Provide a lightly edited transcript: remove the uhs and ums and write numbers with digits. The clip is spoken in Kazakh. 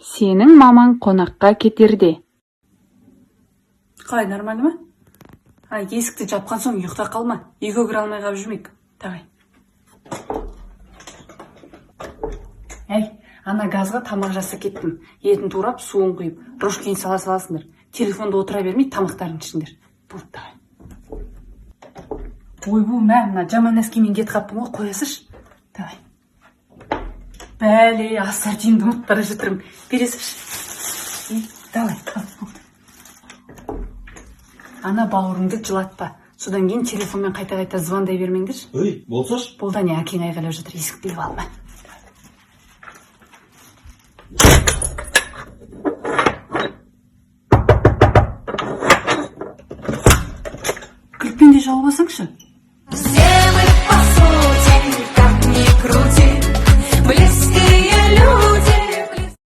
Сенің мамаң қонаққа кетерде. Қалай, нормально ма? Есікті жапқан соң ұйықта қалма. Үйге кіре алмай қалып жүрмейік. Давай. Ана газға тамақ жасап кеттім. Етін турап, суын құйып, рожкиін сала саласыңдар. Телефонда отыра бермей, тамақтарын ішіңдер. Болды, давай. Ойбу, мына жаман нәскемен кет қаппын ғой, қоясыш. Давай. Бәле, ассортимді ұмытып бара жатырмын. Бересіш. Давай. Ана бауырыңды жылатпа. Содан кейін телефонмен қайта-қайта звондай бермеңдер. Ой, болсаш? Болда не әкең айғайлап жатыр, есікті біліп алма. Кликпен де жауып алсаңшы. Все мы по сути, как ни крути.